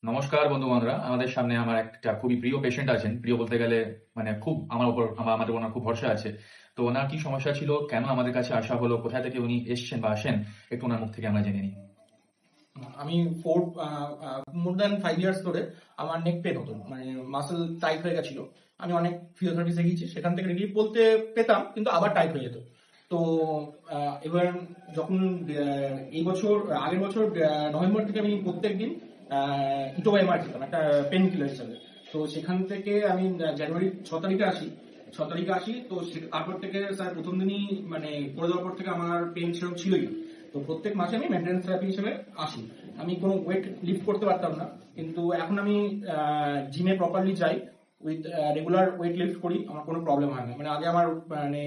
নমস্কার বন্ধু বান্ধবরা, আমাদের সামনে আমার একটা খুবই প্রিয় পেশেন্ট আছেন। প্রিয় বলতে গেলে মানে খুব আমাদের ওনার খুব ভরসা আছে। তো ওনার কি সমস্যা ছিল, কেন আমাদের কাছে আসা হলো, কোথায় থেকে উনি এসছেন বা আসেন, একটু ওনার মুখ থেকে আমরা জেনে নিই। আমি মোর দ্যান 5 ইয়ার্স ধরে আমার নেক পেন হতো, মানে মাসেল টাইট হয়ে গেছিল। আমি অনেক ফিজিওথেরাপি শিখেছি, সেখান থেকে রিলিফ বলতে পেতাম, কিন্তু আবার টাইট হয়ে যেত। তো এবার যখন এই বছর আগের বছর নভেম্বর থেকে আমি প্রত্যেকদিন ইটোবাইমার খেতাম একটা পেন কিলার হিসাবে। তো সেখান থেকে আমি জানুয়ারি 6 তারিখে আসি। 6 তারিখে আসি, তো তারপর থেকে স্যার প্রথম দিনই মানে করে দেওয়ার পর থেকে আমার পেন সেরকম ছিলই না। তো প্রত্যেক মাসে আমি মেনটেন্স থেরাপি হিসেবে আসি। আমি কোনো ওয়েট লিফট করতে পারতাম না, কিন্তু এখন আমি জিমে প্রপারলি যাই, উইথ রেগুলার ওয়েট লিফট করি, আমার কোনো প্রবলেম হয় না। মানে আগে আমার মানে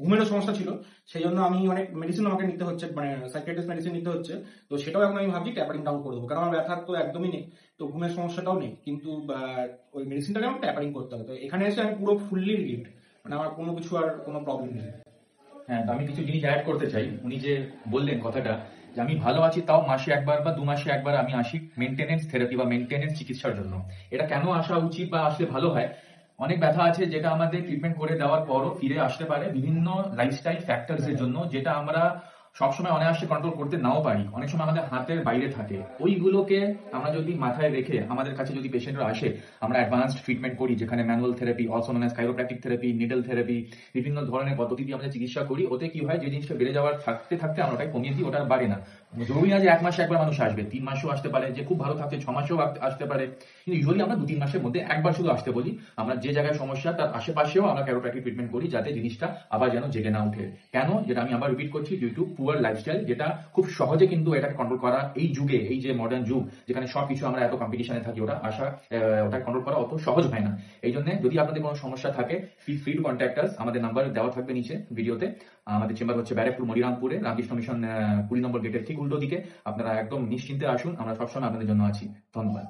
ঘুমেরও সমস্যা ছিল, সেই জন্য আমি অনেক মেডিসিন আমাকে নিতে হচ্ছে, মানে সাইকিয়াট্রিস্ট মেডিসিন নিতে হচ্ছে। তো সেটাও এখন আমি ভাবছি ট্যাপারিং ডাউন করে দেবো, কারণ আমার ব্যথা তো একদমই নেই, তো ঘুমের সমস্যাটাও নেই, কিন্তু ওই মেডিসিনটাকে আমার ট্যাপারিং করতে হবে। তো এখানে এসে আমি পুরো ফুললি রিলিভড, মানে আমার কোনো কিছু আর কোনো প্রবলেম নেই। হ্যাঁ, তো আমি কিছু জিনিস অ্যাড করতে চাই। উনি যে বললেন কথাটা যে আমি ভালো আছি, তাও মাসে একবার বা 2 মাসে একবার আমি আসি মেনটেনেন্স থেরাপি বা মেনটেনেন্স চিকিৎসার জন্য। এটা কেন আসা উচিত বা আসলে ভালো হয়? অনেক ব্যথা আছে যেটা আমাদের ট্রিটমেন্ট করে দেওয়ার পরও ফিরে আসতে পারে বিভিন্ন লাইফস্টাইল ফ্যাক্টরস এর জন্য, যেটা আমরা সবসময় অনায়াসে কন্ট্রোল করতে নাও পারি, অনেক সময় আমাদের হাতের বাইরে থাকে। ওইগুলোকে আমরা যদি মাথায় রেখে আমাদের কাছে যদি পেশেন্টরা আসে, আমরা অ্যাডভান্সড ট্রিটমেন্ট করি, যেখানে manual therapy, also known as chiropractic therapy, needle therapy, বিভিন্ন ধরনের পদ্ধতি দিয়ে আমরা চিকিৎসা করি। ওতে কি হয়, যে জিনিসটা বেড়ে যাওয়ার থাকতে থাকতে আমরা ওটাই কমিয়ে দিই, ওটা আর বাড়ে না। জরুরি না যে 1 মাসে একবার মানুষ আসবে, 3 মাসেও আসতে পারে, যে খুব ভালো থাকছে 6 মাসেও আসতে পারে। কিন্তু ইউজুয়ালি আমরা 2-3 মাসের মধ্যে একবার শুধু আসতে বলি। আমরা যে জায়গায় সমস্যা তার আশেপাশেও আমরা ক্যারোপ্র্যাকটিক ট্রিটমেন্ট করি, যাতে জিনিসটা আবার যেন জেগে না উঠে। কেন, যেটা আমি আবার রিপিট করছি, ডিউ টু পুয়ার লাইফস্টাইল, যেটা খুব সহজে কিন্তু এটাকে কন্ট্রোল করা এই যুগে, এই যে মডার্ন যুগ, যেখানে সবকিছু আমরা এত কম্পিটিশনে থাকি, ওটা কন্ট্রোল করা অত সহজ হয় না। এই জন্য যদি আপনাদের কোনো সমস্যা থাকে, feel free to contact us. আমাদের নাম্বার দেওয়া থাকবে নিচে ভিডিওতে। আমাদের চেম্বার হচ্ছে ব্যারাকপুর মনিরামপুরে, রামকৃষ্ণ মিশন 20 নম্বর গেটের ঠিক উল্টো দিকে। আপনারা একদম নিশ্চিন্তে আসুন, আমরা সবসময় আপনাদের জন্য আছি। ধন্যবাদ।